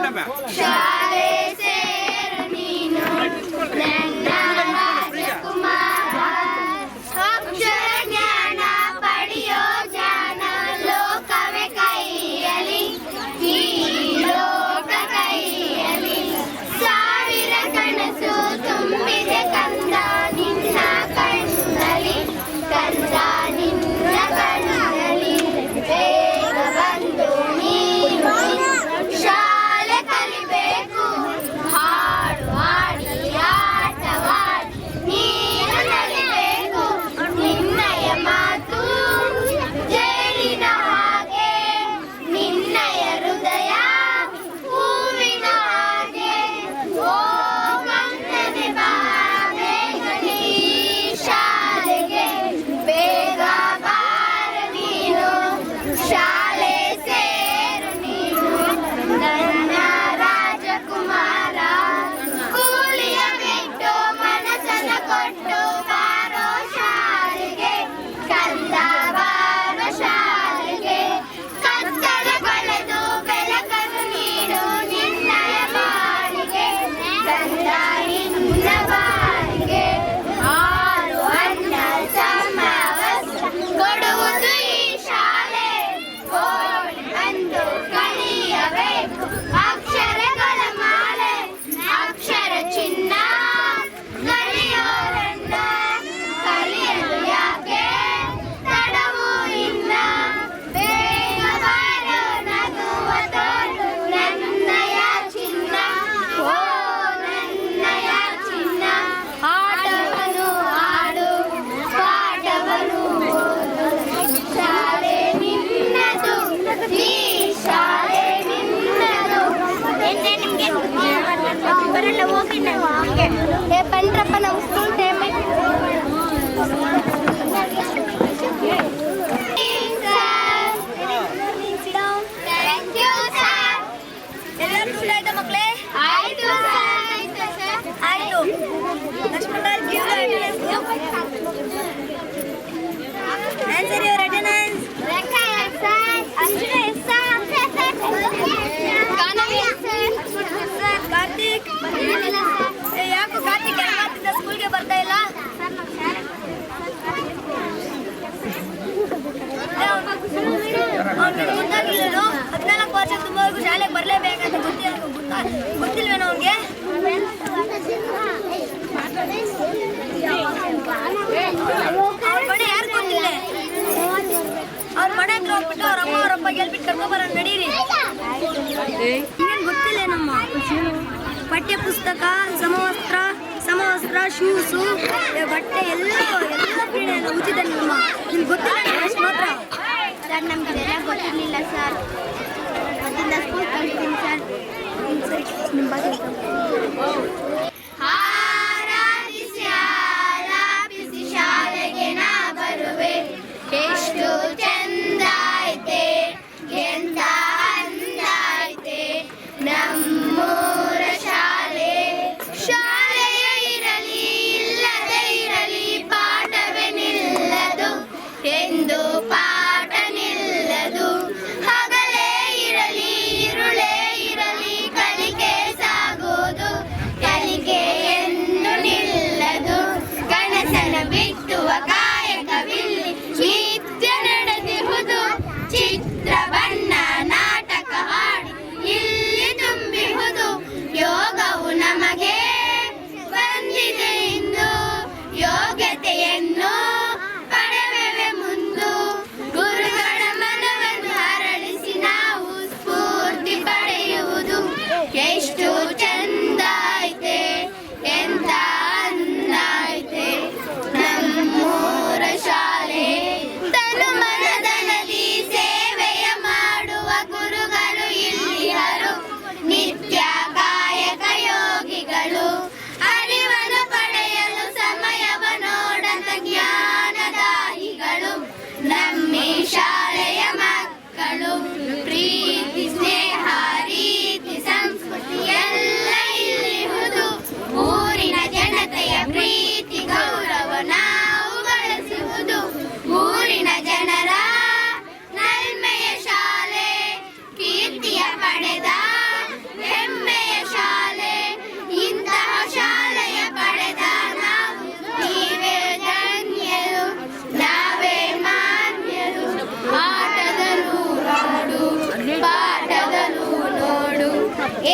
ಶಾಲೆ ಸೇರು ನೀನು ನನ್ನ ರಾಜಕುಮಾರ, ಅಕ್ಷರ ಜ್ಞಾನ ಪಡೆಯೋ ಜಾಣ, ಲೋಕವೇ ಕೈಯಲ್ಲಿ ಈ ಲೋಕ ಕೈಯಲ್ಲಿ, ಸಾವಿರ ಕನಸು ತುಂಬಿದೆ ಕಂದ ನಿನ್ನ ಕಣ್ಣಲ್ಲಿ, ಕಂದ ನಿನ್ನ ಕಣ್ಣಲ್ಲಿ, ಬೇಗ ಬಂದು ನೀನು ಶಾಲೆ ಕಲಿಬೇಕು, ಹಾಡು ಹಾಡಿ ಆಟವಾಡಿ ನೀನು ನಲಿಬೇಕು, ನಿನ್ನಯ ಮಾತು ಜೇನಿನ ಹಾಗೆ, ನಿನ್ನಯ ಹೃದಯ ಹೂವಿನ ಹಾಗೆ, ಓ ಕಣ್ಣನೆ ಬಾ ಬೇಗ ನೀ ಶಾಲೆಗೆ, ಬೇಗ ಬಾರ ನೀನು ಶಾಲೆ ಸೇರು ನೀನು ನನ್ನ ರಾಜಕುಮಾರ, ಕೂಲಿಯ ಬಿಟ್ಟು ಮನಸ್ಸನ್ನ ಕೊಟ್ಟು ಬಾರೋ ಶಾಲೆಗೆ, ಕಂದ ಬಾರೋ ಶಾಲೆಗೆ, ಕತ್ತಲೆಗೊಳೆದು ಬೆಳಕನ್ನು ನೀಡು ನಿನ್ನಯ ಬಾಳಿಗೆ, ಕಂದ ನಿನ್ನ ಬಾಳಿಗೆ, ಆರು ಅನ್ನ ಸಮವಸ್ತ್ರ ಕೊಡುವುದು ಈ ಶಾಲೆ, ಓಡಿ ಬಂದು ಕಲಿಯಬೇಕು ಅಕ್ಷರಗಳ ಮಾಲೆ, ಅಕ್ಷರ ಚಿನ್ನ ಕಲಿಯೋರನ್ನ, ಕಲಿಯಲು ಯಾಕೆ ತಡವು ಇನ್ನ, ಬೇಗ ಬಾರೋ ನಗುವ ತೋರು ನನ್ನಯ ಚಿನ್ನ, ಓ ನನ್ನಯ ಚಿನ್ನ, ಆಟವನ್ನು ಆಡು ಪಾಠವನ್ನು ಓದು, ಶಾಲೆ ನಿನ್ನದು ಈ ಶಾಲೆ ನಿನ್ನದು. ಬರಲ್ಲ ಹೋಗಿ ಏ ಬನ್ರಪ್ಪ ನಾವು ಸ್ಕೂಲ್ ಟೈಮ್ ಎಲ್ಲರೂ ಊಟ ಆಯ್ತಾ ಮಕ್ಕಳೇ? ಆಯ್ತು ಆಯ್ತು. Answer your attendance. ಕಾರ್ತಿಕ್, ಯಾಕೋ ಕಾರ್ತಿಕ್ ಯಾಕೆ ಸ್ಕೂಲ್ಗೆ ಬರ್ತಾ ಇಲ್ಲ? ಅವ್ನಿಗೆ ಗೊತ್ತಾಗಿಲ್ಲೇನು? 14 ವರ್ಷ ತುಂಬವರೆಗೂ ಶಾಲೆಗೆ ಬರಲೇಬೇಕಂತ ಗೊತ್ತಿಲ್ವೇನೋ ಅವ್ನಿಗೆ? ಅವ್ರ ಮನೆ ಯಾರು ಗೊತ್ತಿಲ್ಲ? ಅವ್ರ ಮನೆ ಹತ್ರ ಹೋಗ್ಬಿಟ್ಟು ಅವ್ರ ಅಮ್ಮ ಅವ್ರಪ್ಪ ಗೆಲ್ಬಿಟ್ಟು ಕರ್ಕೊಂಬರೋಣ ನಡೀರಿ. ಇನ್ನೇನು ಗೊತ್ತಿಲ್ಲೇನಮ್ಮ? ಪಠ್ಯ ಪುಸ್ತಕ, ಸಮವಸ್ತ್ರ, ಶೂಸು, ಬಟ್ಟೆ ಎಲ್ಲ ಫ್ರೀ ಉಚಿತ ನಿಮ್ಮ. ನಿಮ್ಗೆ ಗೊತ್ತಿಲ್ಲ ಅಷ್ಟು ಮಾತ್ರ. ಸರ್ ನಮಗೆಲ್ಲ ಗೊತ್ತಿರಲಿಲ್ಲ ಸರ್, ಅದರಿಂದ ಸ್ಕೂಲ್ ಕಳಿಸ್ತೀನಿ ಸರ್. ನಿಮ್ಮ ಬಗ್ಗೆ ಆರಾಧಿಸಿ ಆಲಾಪಿಸಿ ಶಾಲೆಗೆ ನಾ ಬರುವೆ, ಎಷ್ಟು ಚಂದ ಐತೆ ಎಂತ ಅಂದ ಐತೆ ನಮ್ಮೂರ ಶಾಲೆ. ಶಾಲೆಯ ಇರಲಿ ಇಲ್ಲದೆ ಇರಲಿ ಪಾಠವೇ ನಿಲ್ಲದು ಎಂದು ಪಾಠ ನಿಲ್ಲದು, ಹಗಲೇ ಇರಲಿ ಇರುಳೇ ಇರಲಿ ಕಲಿಕೆ ಸಾಗುವುದು, ಕಲಿಕೆ ಎಂದು ನಿಲ್ಲದು, ಕನಸನ ಬಿತ್ತುವ ಕಾಯಕವಿಲ್ಲಿ ನಿತ್ಯ ನಡೆದಿರುವುದು, ಚಿತ್ರ ಬಣ್ಣ ನಾಟಕ ಹಾಡಿ ಇಲ್ಲಿ ತುಂಬಿ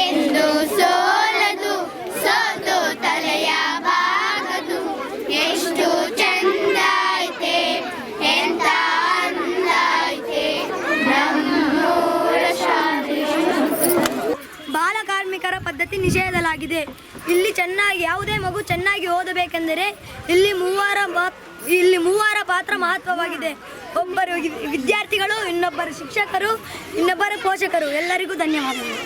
ಎಂದು ಸೋಲದು ಸೋತು ತಲೆಯ ಬಾಗದು ಎಷ್ಟು ಚಂದ ಐತೆ ಎಂತ ಅಂದ ಐತೆ ನಮ್ಮೂರ ಶಾಲೆ. ಬಾಲಕಾರ್ಮಿಕರ ಪದ್ಧತಿ ನಿಷೇಧಿಸಲಾಗಿದೆ. ಇಲ್ಲಿ ಯಾವುದೇ ಮಗು ಚೆನ್ನಾಗಿ ಓದಬೇಕೆಂದರೆ ಇಲ್ಲಿ ಮೂವರ ಪಾತ್ರ ಮಹತ್ವವಾಗಿದೆ. ಒಬ್ಬರು ವಿದ್ಯಾರ್ಥಿಗಳು, ಇನ್ನೊಬ್ಬರು ಶಿಕ್ಷಕರು, ಇನ್ನೊಬ್ಬರು ಪೋಷಕರು. ಎಲ್ಲರಿಗೂ ಧನ್ಯವಾದಗಳು.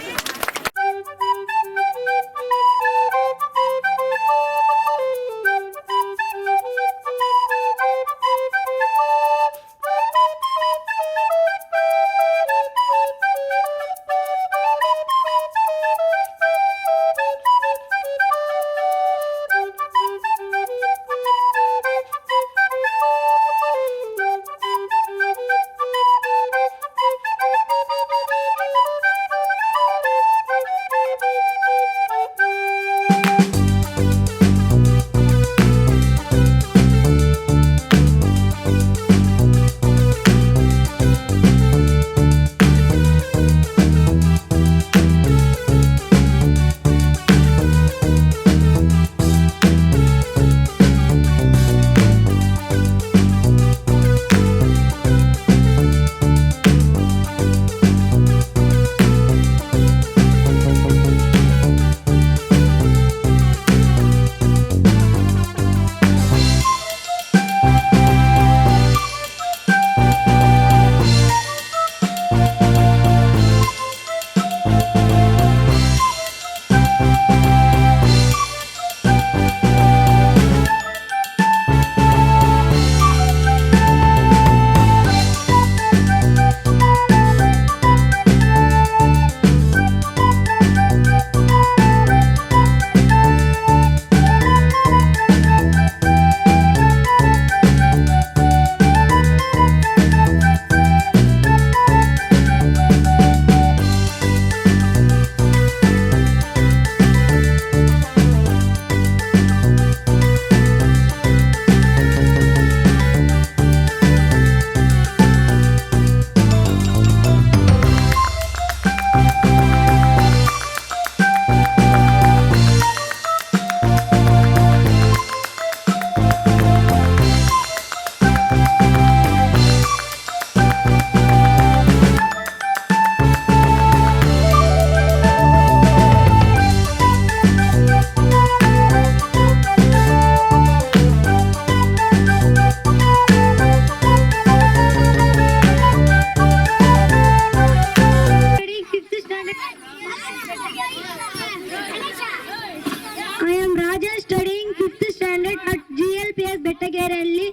I am Raja, studying 5th standard at GLPS Bettageralli.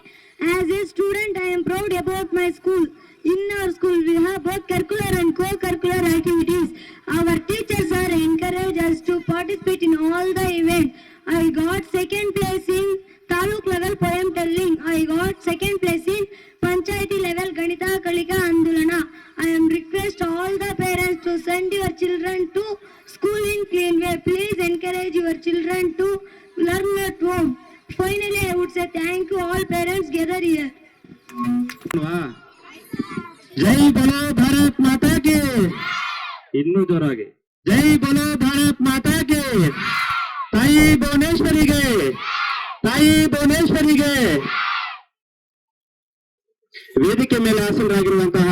As a student, I am proud about my school. In our school, we have both curricular and co-curricular activities. Our teachers are encouraged us to participate in all the events. I got second place in Taluk level poem telling. I got second place in Panchayati level Ganita Kalika Andulana. I am request all the parents to send your children to school in clean way. Please encourage your children to learn at home. Finally, I would say thank you all parents gathered here. जय बोलो भारत माता के इन्नू जोरागे जय बोलो भारत माता के ताई भुवनेश्वರಿಗೆ ವೇದಿಕೆ ಮೇಲೆ ಆಸೀನರಾಗಿರುವಂತಹ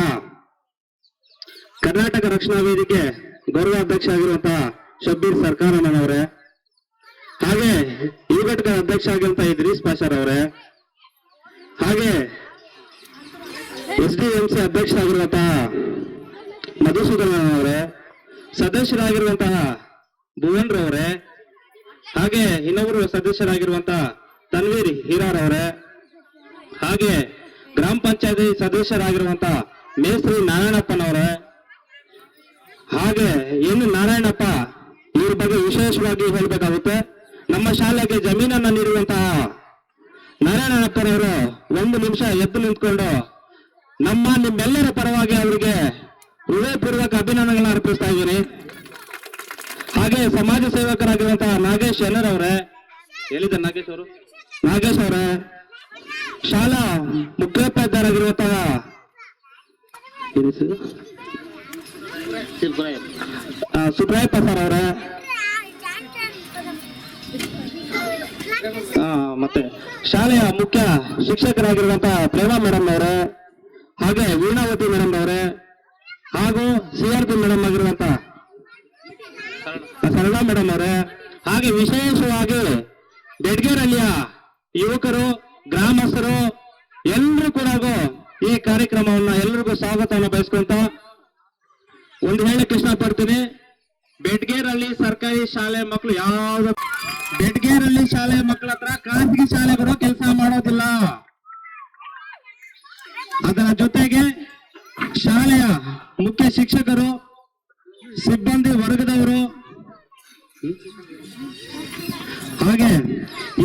ಕರ್ನಾಟಕ ರಕ್ಷಣಾ ವೇದಿಕೆ ಗೌರವಾಧ್ಯಕ್ಷ ಆಗಿರುವಂತಹ ಶಬ್ಬೀರ್ ಸರ್ಕಾರಣ್ಣನವರೇ, ಹಾಗೆ ಈ ಘಟಕದ ಅಧ್ಯಕ್ಷ ಆಗಿರುವಂತಹ ಇದ್ರೀಸ್ ಪಾಷಾರ್ ಅವರೇ, ಹಾಗೆ SDMC ಅಧ್ಯಕ್ಷ ಆಗಿರುವಂತಹ ಮಧುಸೂದನ್ ಅವರೇ, ಸದಸ್ಯರಾಗಿರುವಂತಹ ಭುವನ್ ರವರೇ, ಹಾಗೆ ಇನ್ನೊಬ್ಬರು ಸದಸ್ಯರಾಗಿರುವಂತಹ ತನ್ವೀರ್ ಹೀರಾರ್ ಅವರೇ, ಹಾಗೆ ಗ್ರಾಮ ಪಂಚಾಯತಿ ಸದಸ್ಯರಾಗಿರುವಂತಹ ಮೇಸ್ತ್ರಿ ನಾರಾಯಣಪ್ಪನವರೇ, ಹಾಗೆ ಏನು ನಾರಾಯಣಪ್ಪ ಇವ್ರ ಬಗ್ಗೆ ವಿಶೇಷವಾಗಿ ಹೇಳಬೇಕಾಗುತ್ತೆ. ನಮ್ಮ ಶಾಲೆಗೆ ಜಮೀನನ್ನ ನೀಡುವಂತಹ ನಾರಾಯಣಪ್ಪನವರು 1 ನಿಮಿಷ ಎದ್ದು ನಿಂತ್ಕೊಂಡು ನಿಮ್ಮೆಲ್ಲರ ಪರವಾಗಿ ಅವರಿಗೆ ಹೃದಯಪೂರ್ವಕ ಅಭಿನಂದನೆಗಳನ್ನು ಅರ್ಪಿಸ್ತಾ ಇದ್ದೀನಿ. ಹಾಗೆ ಸಮಾಜ ಸೇವಕರಾಗಿರುವಂತಹ ನಾಗೇಶ್ ಎನ್ನರ್ ಅವರೇ, ಎಲ್ಲಿದ್ದಾರೆ ನಾಗೇಶ್ ಅವರೇ, ಶಾಲಾ ಮುಖ್ಯೋಪಾಧ್ಯಾಯರಾಗಿರುವಂತಹ ಸುಬ್ರಾಯಪ್ಪ ಸರ್ ಅವರೇ, ಮತ್ತೆ ಶಾಲೆಯ ಮುಖ್ಯ ಶಿಕ್ಷಕರಾಗಿರುವಂತಹ ಪ್ರೇಮಾ ಮೇಡಮ್ ಅವರೇ, ಹಾಗೆ ವೀಣಾವತಿ ಮೇಡಮ್ ಅವರೇ, ಹಾಗೂ CRP ಮೇಡಮ್ ಆಗಿರುವಂತ ಸರಳಾ ಮೇಡಮ್ ಅವರೇ, ಹಾಗೆ ವಿಶೇಷವಾಗಿ ಬೆಡ್ಗೇರಳ್ಳಿಯ ಯುವಕರು, ಗ್ರಾಮಸ್ಥರು ಎಲ್ಲರೂ ಕೂಡ ಈ ಕಾರ್ಯಕ್ರಮವನ್ನ ಎಲ್ಲರಿಗೂ ಸ್ವಾಗತವನ್ನು ಬಯಸ್ಕೊಂತ ಒಂದು ಹೇಳಕ್ಕೆ ಇಷ್ಟಪಡ್ತೀನಿ. ಬೆಡ್ಗೇರಳ್ಳಿ ಸರ್ಕಾರಿ ಶಾಲೆ ಮಕ್ಕಳು ಯಾವ್ದು ಬೆಡ್ಗೇರಳ್ಳಿ ಶಾಲೆ ಮಕ್ಕಳ ಹತ್ರ ಖಾಸಗಿ ಶಾಲೆಗಳು ಕೆಲಸ ಮಾಡೋದಿಲ್ಲ. ಅದರ ಜೊತೆಗೆ ಶಾಲೆಯ ಮುಖ್ಯ ಶಿಕ್ಷಕರು, ಸಿಬ್ಬಂದಿ ವರ್ಗದವರು, ಹಾಗೆ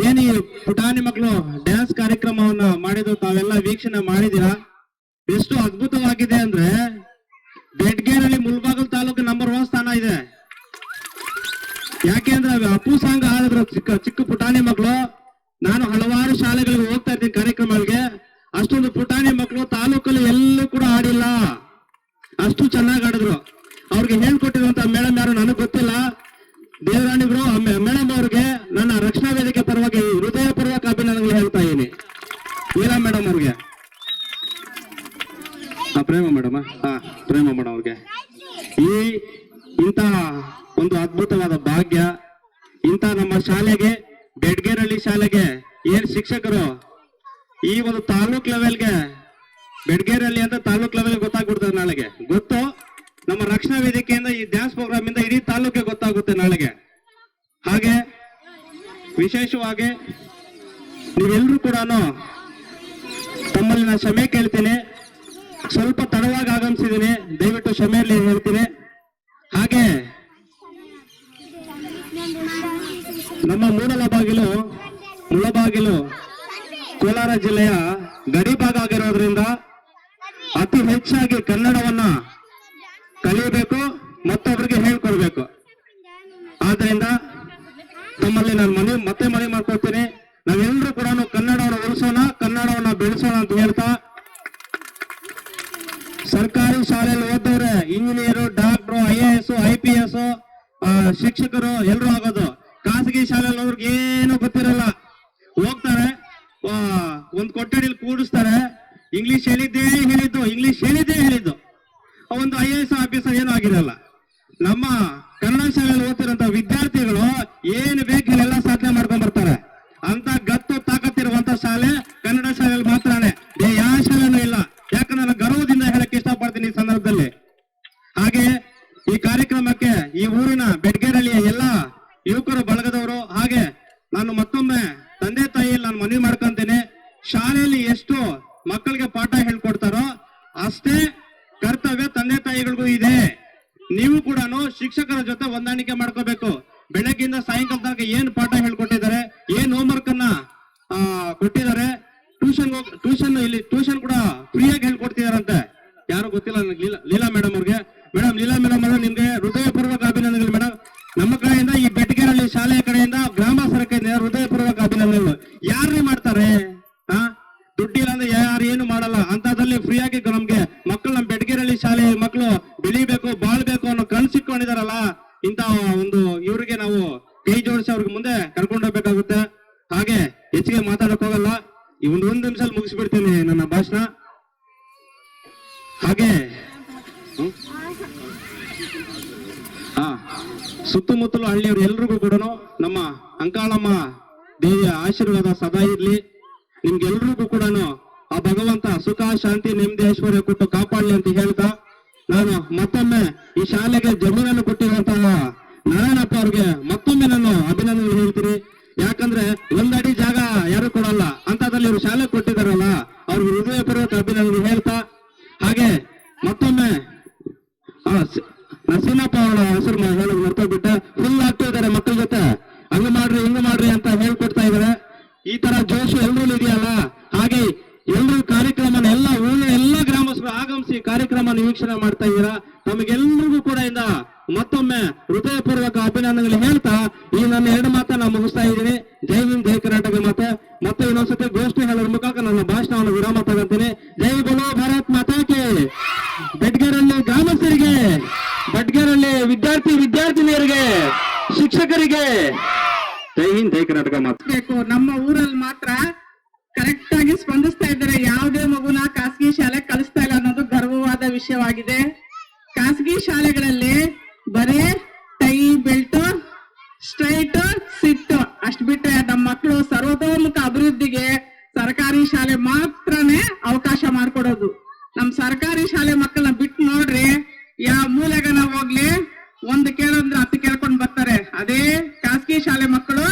ಏನು ಈ ಪುಟಾಣಿ ಮಕ್ಕಳು ಡ್ಯಾನ್ಸ್ ಕಾರ್ಯಕ್ರಮವನ್ನ ಮಾಡಿದ್ರು ತಾವೆಲ್ಲ ವೀಕ್ಷಣೆ ಮಾಡಿದೀರಾ. ಎಷ್ಟು ಅದ್ಭುತವಾಗಿದೆ ಅಂದ್ರೆ ಬೆಡ್ಗೇರಲ್ಲಿ ಮುಳಬಾಗಿಲು ತಾಲೂಕು ನಂಬರ್ 1 ಸ್ಥಾನ ಇದೆ. ಯಾಕೆಂದ್ರೆ ಅಪ್ಪು ಸಾಂಗ್ ಆಡಿದ್ರು ಚಿಕ್ಕ ಪುಟಾಣಿ ಮಕ್ಕಳು. ನಾನು ಹಲವಾರು ಶಾಲೆಗಳಿಗೆ ಹೋಗ್ತಾ ಇರ್ತೀನಿ ಕಾರ್ಯಕ್ರಮಗಳಿಗೆ. ಅಷ್ಟೊಂದು ಪುಟಾಣಿ ಮಕ್ಕಳು ತಾಲೂಕಲ್ಲಿ ಎಲ್ಲೂ ಕೂಡ ಆಡಿಲ್ಲ, ಅಷ್ಟು ಚೆನ್ನಾಗಿ ಆಡಿದ್ರು. ಅವ್ರಿಗೆ ಹೇಳ್ಕೊಟ್ಟಿರುವಂತ ಮೇಡಮ್ ಯಾರು ನನಗೆ ಗೊತ್ತಿಲ್ಲ. ದೇವರಾಣಿಗಳು ಮೇಡಮ್ ಅವ್ರಿಗೆ ನನ್ನ ರಕ್ಷಣಾ ವೇದಿಕೆ ಪರವಾಗಿ ಹೃದಯಪೂರ್ವಕ ಅಭಿನಂದನೆಗಳು ಹೇಳ್ತಾ ಇದ್ದೀನಿ. ನೀಲಾ ಮೇಡಮ್ ಅವ್ರಿಗೆ, ಪ್ರೇಮ ಮೇಡಮ್, ಪ್ರೇಮ ಮೇಡಮ್ ಅವ್ರಿಗೆ ಇಂತಹ ಒಂದು ಅದ್ಭುತವಾದ ಭಾಗ್ಯ. ಇಂಥ ನಮ್ಮ ಶಾಲೆಗೆ, ಬೆಡ್ಗೇರಳ್ಳಿ ಶಾಲೆಗೆ ಏನ್ ಶಿಕ್ಷಕರು ಈ ಒಂದು ತಾಲೂಕ್ ಲೆವೆಲ್ಗೆ, ಬೆಡ್ಗೇರಳ್ಳಿ ಅಂತ ತಾಲೂಕ್ ಲೆವೆಲ್ ಗೊತ್ತಾಗ್ಬಿಡ್ತದೆ ನಾಳೆಗೆ. ಗೊತ್ತು, ನಮ್ಮ ರಕ್ಷಣಾ ವೇದಿಕೆಯಿಂದ ಈ ಡ್ಯಾನ್ಸ್ ಪ್ರೋಗ್ರಾಮ್ ಇಂದ ಇಡೀ ತಾಲೂಕಿಗೆ ಗೊತ್ತಾಗುತ್ತೆ ನಾಳೆಗೆ. ಹಾಗೆ ವಿಶೇಷವಾಗಿ ನೀವೆಲ್ಲರೂ ಕೂಡ ತಮ್ಮಲ್ಲಿ ನಾನು ಕ್ಷಮೆ ಕೇಳ್ತೀನಿ. ಸ್ವಲ್ಪ ತಡವಾಗಿ ಆಗಮಿಸಿದ್ದೀನಿ, ದಯವಿಟ್ಟು ಕ್ಷಮೆಯಲ್ಲಿ ಹೇಳ್ತೀನಿ. ಹಾಗೆ ನಮ್ಮ ಮುಳಬಾಗಿಲು ಕೋಲಾರ ಜಿಲ್ಲೆಯ ಗಡಿ ಭಾಗ ಆಗಿರೋದ್ರಿಂದ ಅತಿ ಹೆಚ್ಚಾಗಿ ಕನ್ನಡವನ್ನ ಕಲಿಯಬೇಕು, ಮತ್ತೊಬ್ಬರಿಗೆ ಹೇಳ್ಕೊಡ್ಬೇಕು. ಆದ್ರಿಂದ ತಮ್ಮಲ್ಲಿ ನಾನು ಮತ್ತೆ ಮನವಿ ಮಾಡ್ಕೊಳ್ತೀನಿ, ನಾವೆಲ್ಲರೂ ಕೂಡ ಕನ್ನಡವನ್ನು ಉಳಿಸೋಣ, ಕನ್ನಡವನ್ನ ಬೆಳೆಸೋಣ ಅಂತ ಹೇಳ್ತಾ, ಸರ್ಕಾರಿ ಶಾಲೆಯಲ್ಲಿ ಓದವ್ರೆ ಇಂಜಿನಿಯರು, ಡಾಕ್ಟ್ರು, IAS, IPS ಶಿಕ್ಷಕರು ಎಲ್ಲರೂ ಆಗೋದು. ಖಾಸಗಿ ಶಾಲೆಯಲ್ಲಿ ಅವ್ರಿಗೆ ಏನು ಗೊತ್ತಿರಲ್ಲ. ಹೋಗ್ತಾರೆ, ಒಂದ್ ಕೊಠಡಿಯಲ್ಲಿ ಕೂಡಿಸ್ತಾರೆ, ಇಂಗ್ಲಿಷ್ ಹೇಳಿದ್ದೇ ಹೇಳಿದ್ದು. ಒಂದು IAS ಆಫೀಸರ್ ಏನೂ ಆಗಿರಲ್ಲ. ನಮ್ಮ ಕನ್ನಡ ಶಾಲೆಯಲ್ಲಿ ಓದ್ತಿರೋಂಥ ವಿದ್ಯಾರ್ಥಿಗಳು ಏನು ಬೇಕು ಎಲ್ಲ ಸಾಧನೆ ಮಾಡ್ಕೊಂಡ್ ಬರ್ತಾರೆ. ಅಂತ ಗತ್ತು ತಾಕತ್ತಿರುವಂತ ಶಾಲೆ ಕನ್ನಡ ಶಾಲೆಯಲ್ಲಿ ಮಾತ್ರನೇ, ಯಾವ ಶಾಲೆನೂ ಇಲ್ಲ. ಯಾಕಂದ್ರೆ ನಾನು ಗರ್ವದಿಂದ ಹೇಳಕ್ ಇಷ್ಟಪಡ್ತೀನಿ ಈ ಸಂದರ್ಭದಲ್ಲಿ. ಹಾಗೆ ಈ ಕಾರ್ಯಕ್ರಮಕ್ಕೆ ಈ ಊರಿನ ಬೆಡ್ಗೇರಳ್ಳಿಯ ಎಲ್ಲ ಯುವಕರು ಬಳಗದವರು, ಹಾಗೆ ನಾನು ಮತ್ತೊಮ್ಮೆ ತಂದೆ ತಾಯಿಯಲ್ಲಿ ನಾನು ಮನವಿ ಮಾಡ್ಕೊಂತೀನಿ, ಶಾಲೆಯಲ್ಲಿ ಎಷ್ಟು ಮಕ್ಕಳಿಗೆ ಪಾಠ ಹೇಳ್ಕೊಡ್ತಾರೋ ಅಷ್ಟೇ ಕರ್ತವ್ಯ ತಂದೆ ತಾಯಿಗಳಿಗೂ ಇದೆ. ನೀವು ಕೂಡ ಶಿಕ್ಷಕರ ಜೊತೆ ಹೊಂದಾಣಿಕೆ ಮಾಡ್ಕೋಬೇಕು. ಬೆಳಗ್ಗಿಂದ ಸಾಯಂಕಾಲ ತನಕ ಏನ್ ಪಾಠ ಹೇಳ್ಕೊಟ್ಟಿದ್ದಾರೆ, ಏನ್ ಹೋಮ್ವರ್ಕ್ ಅನ್ನ ಕೊಟ್ಟಿದ್ದಾರೆ, ಟ್ಯೂಷನ್ ಕೂಡ ಫ್ರೀಯಾಗಿ ಹೇಳ್ಕೊಡ್ತಿದಾರಂತೆ. ಯಾರು ಗೊತ್ತಿಲ್ಲ ನನಗೆ, ಲೀಲಾ ಮೇಡಮ್ ಅವ್ರಿಗೆ. ಲೀಲಾ ಮೇಡಮ್ ಅವರು ನಿಮ್ಗೆ ಹೃದಯಪೂರ್ವಕ ಅಭಿನಂದನೆಗಳು ಮೇಡಮ್. ನಮ್ಮ ಕಡೆಯಿಂದ, ಈ ಬೆಡ್ಗೇರಳ್ಳಿ ಶಾಲೆಯ ಕಡೆಯಿಂದ, ಗ್ರಾಮಸ್ಥರ ಕಡೆಯಿಂದ ಹೃದಯಪೂರ್ವಕ ಅಭಿನಂದನೆಗಳು. ಯಾರೇ ಮಾಡ್ತಾರೆ, ದುಡ್ಡಿಲ್ಲ ಅಂದ್ರೆ ಯಾರು ಏನು ಮಾಡಲ್ಲ. ಅಂತದ್ರಲ್ಲಿ ಫ್ರೀಯಾಗಿ ನಮ್ಗೆ ಮಕ್ಕಳು, ನಮ್ಮ ಬೆಡ್ಗೇರಳ್ಳಿ ಶಾಲೆ ಮಕ್ಕಳು ಬೆಳಿಬೇಕು, ಬಾಳ್ಬೇಕು ಅನ್ನೋ ಕನ್ಸಿಟ್ಕೊಂಡಿದಾರಲ್ಲ, ಇಂತ ಒಂದು ಇವ್ರಿಗೆ ನಾವು ಕೈ ಜೋಡಿಸಿ ಅವ್ರಿಗೆ ಮುಂದೆ ಕರ್ಕೊಂಡು ಹೋಗ್ಬೇಕಾಗುತ್ತೆ. ಹಾಗೆ ಹೆಚ್ಚಿಗೆ ಮಾತಾಡಕ್ ಹೋಗಲ್ಲ, ಈ ಒಂದು ನಿಮಿಷದಲ್ಲಿ ಮುಗಿಸ್ಬಿಡ್ತೀನಿ ನನ್ನ ಭಾಷಣ. ಹಾಗೆ ಸುತ್ತಮುತ್ತಲು ಹಳ್ಳಿಯವರು ಎಲ್ರಿಗೂ ಕೂಡ ನಮ್ಮ ಅಂಕಾಳಮ್ಮ ದೇವಿಯ ಆಶೀರ್ವಾದ ಸದಾ ಇರ್ಲಿ. ನಿಮ್ಗೆಲ್ರಿಗೂ ಕೂಡ ಆ ಭಗವಂತ ಸುಖ, ಶಾಂತಿ, ನೆಮ್ಮದಿ, ಐಶ್ವರ್ಯ ಕೊಟ್ಟು ಕಾಪಾಡಲಿ ಅಂತ ಹೇಳ್ತಾ, ನಾನು ಮತ್ತೊಮ್ಮೆ ಈ ಶಾಲೆಗೆ ಜಮೀನನ್ನು ಕೊಟ್ಟಿರುವಂತಹ ನಾರಾಯಣಪ್ಪ ಅವ್ರಿಗೆ ಮತ್ತೊಮ್ಮೆ ನಾನು ಅಭಿನಂದನೆ ಹೇಳ್ತೀನಿ. ಯಾಕಂದ್ರೆ ಒಂದಡಿ ಜಾಗ ಯಾರು ಕೊಡಲ್ಲ, ಅಂತದ್ರಲ್ಲಿ ಇವರು ಶಾಲೆ ಕೊಟ್ಟಿದಾರಲ್ಲ, ಅವ್ರಿಗೆ ಹೃದಯಪೂರ್ವಕ ಅಭಿನಂದನೆ ಹೇಳ್ತಾ, ಹಾಗೆ ಮತ್ತೊಮ್ಮೆ ನರಸಿಂಹಪ್ಪ ಅವರ ಹೆಸರು ಹೇಳೋದು ಮರ್ತೋಗ್ಬಿಟ್ಟೆ. ಫುಲ್ ಆಗ್ತಾ ಇದಾರೆ ಮಕ್ಕಳ ಜೊತೆ, ಹಂಗ ಮಾಡ್ರಿ ಅಂತ ಹೇಳ್ಕೊಡ್ತಾ ಇದಾರೆ. ಈ ತರ ಜೋಶು ಎಲ್ಲರೂ ಇದೆಯಲ್ಲ, ಹಾಗೆ ಎಲ್ಲರೂ ಕಾರ್ಯಕ್ರಮನ ಎಲ್ಲ ಊರಿನ ಎಲ್ಲ ಗ್ರಾಮಸ್ಥರು ಆಗಮಿಸಿ ಕಾರ್ಯಕ್ರಮ ವೀಕ್ಷಣೆ ಮಾಡ್ತಾ ಇದ್ದೀರಾ. ತಮಗೆಲ್ಲರಿಗೂ ಕೂಡ ಇಂದ ಮತ್ತೊಮ್ಮೆ ಹೃದಯಪೂರ್ವಕ ಅಭಿನಂದನೆಗಳು ಹೇಳ್ತಾ ಈ ನನ್ನ 2 ಮಾತನ್ನ ಮುಗಿಸ್ತಾ ಇದ್ದೀನಿ. ಜೈ ಹಿಂದ್, ಜೈ ಕರ್ನಾಟಕ. ಮತ್ತೆ ಇನ್ನೊಂದ್ಸತಿ ಗೋಷ್ಠಿ ಹೇಳೋದ್ರ ಮುಖಾಂತರ ನನ್ನ ಭಾಷಣವನ್ನು ವಿರಾಮ ತಗೊಂತೀನಿ. ಜೈ ಬೋಲೋ ಭಾರತ್ ಮಾತಾಕ್ಕೆ. ಬೆಡ್ಗೇರಳ್ಳಿ ಗ್ರಾಮಸ್ಥರಿಗೆ, ಬೆಡ್ಗೇರಳ್ಳಿ ವಿದ್ಯಾರ್ಥಿ ಶಿಕ್ಷಕರಿಗೆ ಜೈ ಹಿಂದ್, ಜೈ ಕರ್ನಾಟಕ ಮಾತು. ಬೇಕು. ನಮ್ಮ ಊರಲ್ಲಿ ಮಾತ್ರ ಕರೆಕ್ಟ್ ಆಗಿ ಸ್ಪಂದಿಸ್ತಾ ಇದ್ದಾರೆ. ಯಾವುದೇ ಮಗುನ ಖಾಸಗಿ ಶಾಲೆ ಕಲಿಸ್ತಾ ಇಲ್ಲ ಅನ್ನೋದು ಗರ್ವವಾದ ವಿಷಯವಾಗಿದೆ. ಖಾಸಗಿ ಶಾಲೆಗಳಲ್ಲಿ ಬರೀ ಟೈ ಬೆಲ್ಟ್ ಸ್ಟ್ರೈಟ್ ಸಿಟ್ ಅಷ್ಟು ಬಿಟ್ರೆ ನಮ್ಮ ಮಕ್ಕಳು ಸರ್ವತೋಮುಖ ಅಭಿವೃದ್ಧಿಗೆ ಸರ್ಕಾರಿ ಶಾಲೆ ಮಾತ್ರನೇ ಅವಕಾಶ ಮಾಡ್ಕೊಡೋದು. ನಮ್ ಸರ್ಕಾರಿ ಶಾಲೆ ಮಕ್ಕಳನ್ನ ಬಿಟ್ಟು ನೋಡ್ರಿ, ಯಾವ ಮೂಲೆಗನ ಹೋಗ್ಲಿ ಒಂದು ಕೇಳಂದ್ರೆ 10 ಕೇಳ್ಕೊಂಡ್ ಬರ್ತಾರೆ. ಅದೇ ಖಾಸಗಿ ಶಾಲೆ ಮಕ್ಕಳು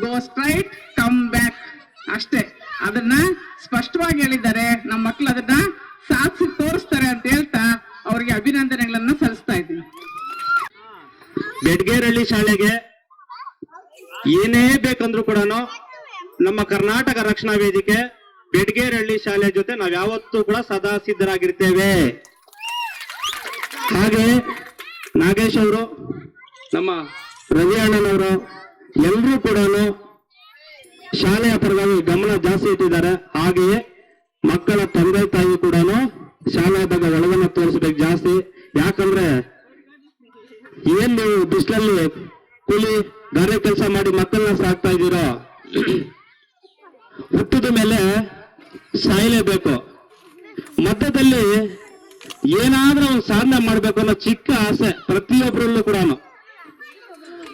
ಗೋ ಸ್ಟ್ರೈಟ್ ಕಮ್ ಬ್ಯಾಕ್ ಅಷ್ಟೇ. ಅದನ್ನ ಸ್ಪಷ್ಟವಾಗಿ ಹೇಳಿದ್ದಾರೆ. ನಮ್ಮ ಮಕ್ಕಳು ಅದನ್ನ ಸಾಧಿಸಿ ತೋರಿಸ್ತಾರೆ ಅಂತ ಹೇಳ್ತಾ ಅವ್ರಿಗೆ ಅಭಿನಂದನೆಗಳನ್ನ ಸಲ್ಲಿಸ್ತಾ ಇದ್ದೀನಿ. ಬೆಡ್ಗೇರಹಳ್ಳಿ ಶಾಲೆಗೆ ಏನೇ ಬೇಕಂದ್ರೂ ಕೂಡ ನಮ್ಮ ಕರ್ನಾಟಕ ರಕ್ಷಣಾ ವೇದಿಕೆ ಬೆಡ್ಗೇರಹಳ್ಳಿ ಶಾಲೆ ಜೊತೆ ನಾವ್ ಯಾವತ್ತೂ ಕೂಡ ಸದಾ ಸಿದ್ಧರಾಗಿರ್ತೇವೆ. ಹಾಗೆ ನಾಗೇಶ್ ಅವರು, ನಮ್ಮ ರವಿ ಅಣ್ಣನವರು ಎಲ್ಲರೂ ಕೂಡ ಶಾಲೆಯ ಪರವಾಗಿ ಗಮನ ಜಾಸ್ತಿ ಇಟ್ಟಿದ್ದಾರೆ. ಹಾಗೆಯೇ ಮಕ್ಕಳ ತಂದೆ ತಾಯಿ ಕೂಡ ಶಾಲೆಯಾದಾಗ ಒಳಗನ್ನ ತೋರಿಸ್ಬೇಕು ಜಾಸ್ತಿ. ಯಾಕಂದ್ರೆ ಏನ್ ನೀವು ಬಿಸಿಲಲ್ಲಿ ಕೂಲಿ ಗಾರೆ ಕೆಲಸ ಮಾಡಿ ಮಕ್ಕಳನ್ನ ಸಾಕ್ತಾ ಇದ್ದೀರೋ, ಹುಟ್ಟಿದ ಮೇಲೆ ಸಾಯಲೇಬೇಕು. ಮಧ್ಯದಲ್ಲಿ ಏನಾದ್ರೂ ಒಂದು ಸಾಧನೆ ಮಾಡ್ಬೇಕು ಅನ್ನೋ ಚಿಕ್ಕ ಆಸೆ ಪ್ರತಿಯೊಬ್ಬರಲ್ಲೂ ಕೂಡ.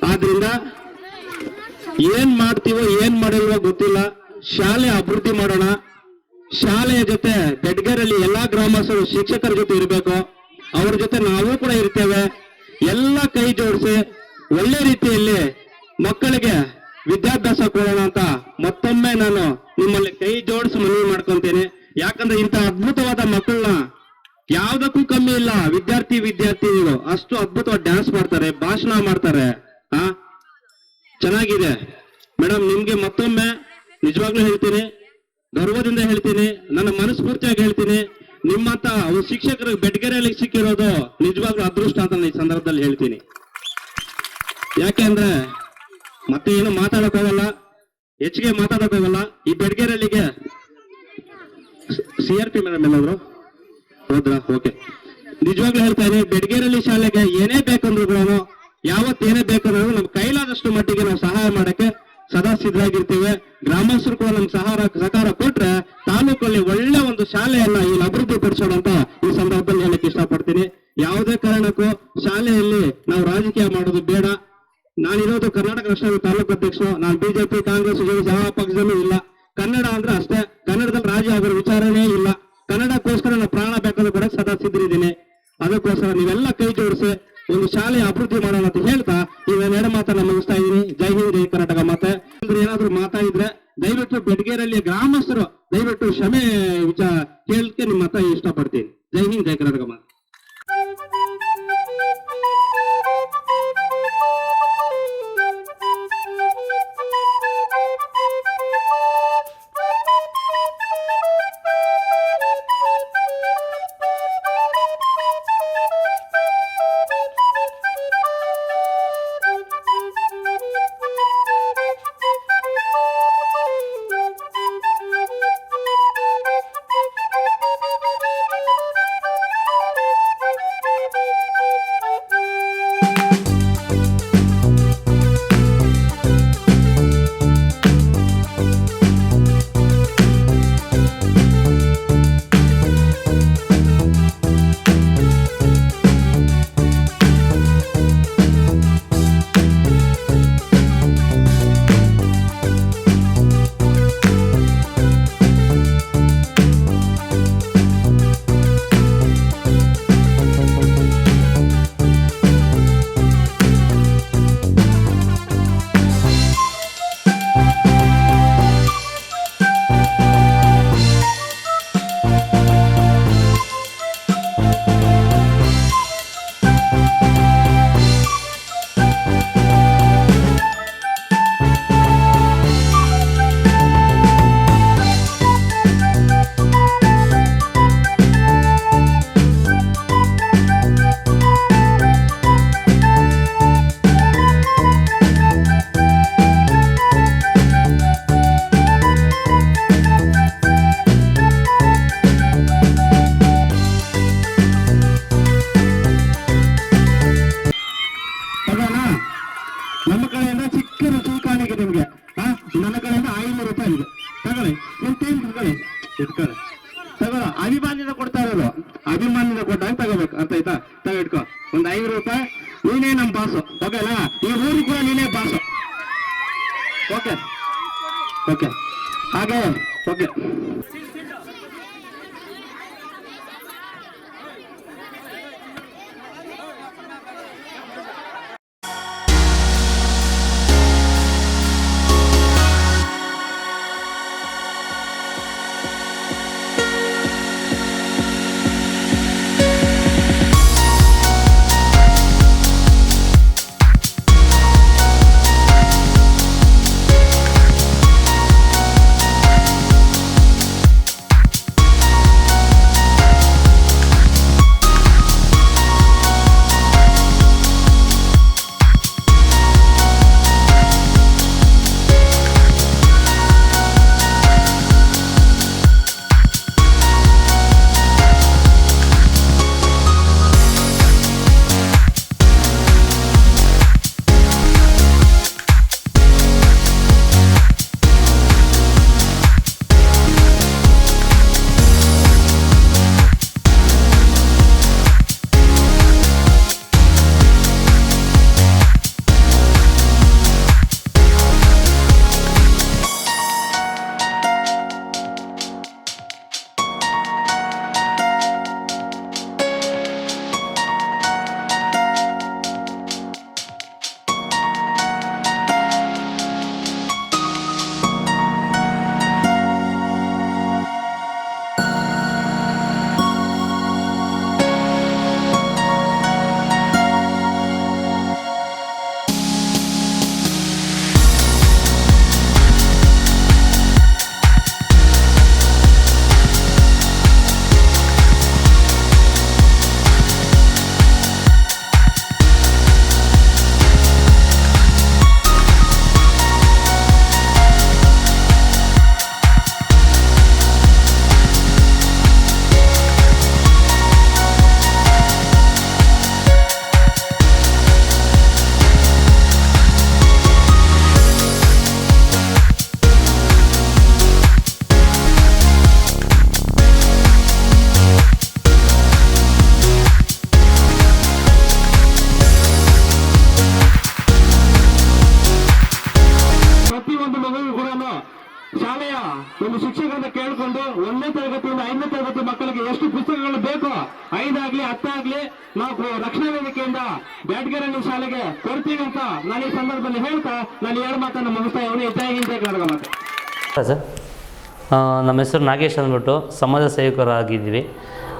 ಆದ್ರಿಂದ ಏನ್ ಮಾಡ್ತೀವೋ ಏನ್ ಮಾಡಿಲ್ವೋ ಗೊತ್ತಿಲ್ಲ, ಶಾಲೆ ಅಭಿವೃದ್ಧಿ ಮಾಡೋಣ. ಶಾಲೆಯ ಜೊತೆ ಬೆಡ್ಗೇರಲ್ಲಿ ಎಲ್ಲಾ ಗ್ರಾಮಸ್ಥರು ಶಿಕ್ಷಕರ ಜೊತೆ ಇರಬೇಕು. ಅವ್ರ ಜೊತೆ ನಾವು ಕೂಡ ಇರ್ತೇವೆ. ಎಲ್ಲ ಕೈ ಜೋಡಿಸಿ ಒಳ್ಳೆ ರೀತಿಯಲ್ಲಿ ಮಕ್ಕಳಿಗೆ ವಿದ್ಯಾಭ್ಯಾಸ ಕೊಡೋಣ ಅಂತ ಮತ್ತೊಮ್ಮೆ ನಾನು ನಿಮ್ಮಲ್ಲಿ ಕೈ ಜೋಡಿಸಿ ಮನವಿ ಮಾಡ್ಕೊಂತೇನೆ. ಯಾಕಂದ್ರೆ ಇಂಥ ಅದ್ಭುತವಾದ ಮಕ್ಕಳನ್ನ ಯಾವ್ದಕ್ಕೂ ಕಮ್ಮಿ ಇಲ್ಲ. ವಿದ್ಯಾರ್ಥಿಗಳು ಅಷ್ಟು ಅದ್ಭುತವಾದ ಡ್ಯಾನ್ಸ್ ಮಾಡ್ತಾರೆ, ಭಾಷಣ ಮಾಡ್ತಾರೆ. ಚೆನ್ನಾಗಿದೆ ಮೇಡಮ್. ನಿಮ್ಗೆ ಮತ್ತೊಮ್ಮೆ ನಿಜವಾಗ್ಲೂ ಹೇಳ್ತೀನಿ, ಗರ್ವದಿಂದ ಹೇಳ್ತೀನಿ, ನನ್ನ ಮನಸ್ಫೂರ್ತಿಯಾಗಿ ಹೇಳ್ತೀನಿ, ನಿಮ್ಮಂತ ಶಿಕ್ಷಕರಿಗೆ ಬೆಡ್ಗೆರೆಯಲ್ಲಿ ಸಿಕ್ಕಿರೋದು ನಿಜವಾಗ್ಲೂ ಅದೃಷ್ಟ ಅಂತ ನಾನು ಈ ಸಂದರ್ಭದಲ್ಲಿ ಹೇಳ್ತೀನಿ. ಯಾಕೆಂದ್ರೆ ಮತ್ತೆ ಏನು ಮಾತಾಡಕ್ ಹೋಗಲ್ಲ, ಹೆಚ್ಚಿಗೆ ಮಾತಾಡಕ್ ಹೋಗಲ್ಲ. ಈ ಬೆಡ್ಗೆರೆಯಲ್ಲಿಗೆ CRP ಮೇಡಮ್ ಎಲ್ಲಾದ್ರು ಹೋದ್ರಾ? ಓಕೆ. ನಿಜವಾಗ್ಲೂ ಹೇಳ್ತಾ ಇದ್ದೀನಿ, ಬೆಡ್ಗೇರಹಳ್ಳಿ ಶಾಲೆಗೆ ಏನೇ ಬೇಕಂದ್ರು ಕೂಡ ಯಾವತ್ತೇನೇ ಬೇಕಂದ್ರೂ ನಮ್ ಕೈಲಾದಷ್ಟು ಮಟ್ಟಿಗೆ ನಾವು ಸಹಾಯ ಮಾಡಕ್ಕೆ ಸದಾ ಸಿದ್ಧರಾಗಿರ್ತೇವೆ. ಗ್ರಾಮಸ್ಥರು ಕೂಡ ನಮ್ಗೆ ಸಹಕಾರ ಕೊಟ್ರೆ ತಾಲೂಕಲ್ಲಿ ಒಳ್ಳೆ ಒಂದು ಶಾಲೆಯನ್ನ ಇಲ್ಲಿ ಅಭಿವೃದ್ಧಿ ಪಡಿಸೋಣ ಅಂತ ಈ ಸಂದರ್ಭದಲ್ಲಿ ಹೇಳಕ್ ಇಷ್ಟಪಡ್ತೀನಿ. ಯಾವುದೇ ಕಾರಣಕ್ಕೂ ಶಾಲೆಯಲ್ಲಿ ನಾವು ರಾಜಕೀಯ ಮಾಡೋದು ಬೇಡ. ನಾನಿರೋದು ಕರ್ನಾಟಕ ರಾಷ್ಟ್ರ ತಾಲೂಕು ಅಧ್ಯಕ್ಷರು. ನಾನು ಬಿಜೆಪಿ ಕಾಂಗ್ರೆಸ್ ಯಾವ ಪಕ್ಷದಲ್ಲೂ ಇಲ್ಲ. ಕನ್ನಡ ಅಂದ್ರೆ ಅಷ್ಟೇ. ಕನ್ನಡದಲ್ಲಿ ರಾಜ್ಯ ಆಗೋ ವಿಚಾರನೇ ಇಲ್ಲ. ಕನ್ನಡಕ್ಕೋಸ್ಕರ ನಾನು ಪ್ರಾಣ ಬೇಕಾದ್ರೂ ಕೂಡ ಸದಾ ಸಿದ್ಧರಿದ್ದೀನಿ. ಅದಕ್ಕೋಸ್ಕರ ನೀವೆಲ್ಲ ಕೈ ಜೋಡಿಸಿ ಒಂದು ಶಾಲೆಯ ಅಭಿವೃದ್ಧಿ ಮಾಡೋಣ ಅಂತ ಹೇಳ್ತಾ ಇವೆರಡು ಮಾತನ್ನ ಮುಗಿಸ್ತಾ ಇದ್ದೀನಿ. ಜೈ ಹಿಂದ್, ಜೈ ಕರ್ನಾಟಕ. ಮತ್ತೆ ಏನಾದ್ರು ಮಾತಾಡಿದ್ರೆ ದಯವಿಟ್ಟು ಬೆಡ್ಗೇರಲ್ಲಿ ಗ್ರಾಮಸ್ಥರು ದಯವಿಟ್ಟು ಕ್ಷಮೆ ಕೇಳಕ್ಕೆ ನಿಮ್ಮ ಮತ ಇಷ್ಟಪಡ್ತೀನಿ. ಜೈ ಹಿಂದ್, ಜೈ ಕರ್ನಾಟಕ ಮಾತು. ನಮ್ಮ ಕಡೆಯಿಂದ ಚಿಕ್ಕ ಚೂಕಾಣಿಗೆ ನಿಮ್ಗೆ ನನ್ನ ಕಡೆಯಿಂದ 500 ರೂಪಾಯಿ ಇದೆ. ತಗೊಳ್ಳಿ, ನಿಮ್ ಟೈಮ್ ಇಟ್ಕೊಳ್ಳಿ ತಗೊಳ. ಅಭಿಮಾನಿಯಿಂದ ಕೊಡ್ತಾ ಇರೋದು, ಅಭಿಮಾನಿಯಿಂದ ಕೊಟ್ಟಾಗ ತಗೋಬೇಕು, ಅರ್ಥ ಆಯ್ತಾ? ಇಟ್ಕೊ, ಒಂದು 5 ರೂಪಾಯಿ. ನೀನೇ ನಮ್ಮ ಬಾಸು, ಓಕೆನಾ? ಈ ಊರಿಗೆ ಕೂಡ ನೀನೇ ಬಾಸು. ಓಕೆ ಓಕೆ ಹಾಗೆ ಓಕೆ. ಶಾಲೆಯ ಒಂದು ಶಿಕ್ಷಕರನ್ನ ಕೇಳಿಕೊಂಡು 1ನೇ ತರಗತಿಯಿಂದ 5ನೇ ತರಗತಿ ಮಕ್ಕಳಿಗೆ ಎಷ್ಟು ಪುಸ್ತಕಗಳು ಬೇಕೋ 5 ಆಗ್ಲಿ 10 ಆಗ್ಲಿ ನಾವು ರಕ್ಷಣಾ ವೇದಿಕೆಯಿಂದ ಬ್ಯಾಟಗೆರೆ ಶಾಲೆಗೆ ಕೊಡ್ತೀವಿ ಅಂತ ನಾನು ಈ ಸಂದರ್ಭದಲ್ಲಿ ಹೇಳ್ತಾ ನಾನು 2 ಮಾತನ್ನು ಮುಗಿಸ್ತಾ ಇದ್ದೀನಿ. ಜೈ ಹಿಂದ್ ಜೈ ಕರ್ನಾಟಕ ಮಾತೆ. ಸರ್, ನಮ್ಮ ಹೆಸರು ನಾಗೇಶ್ ಅಂದ್ಬಿಟ್ಟು ಸಮಾಜ ಸೇವಕರಾಗಿದ್ದೀವಿ.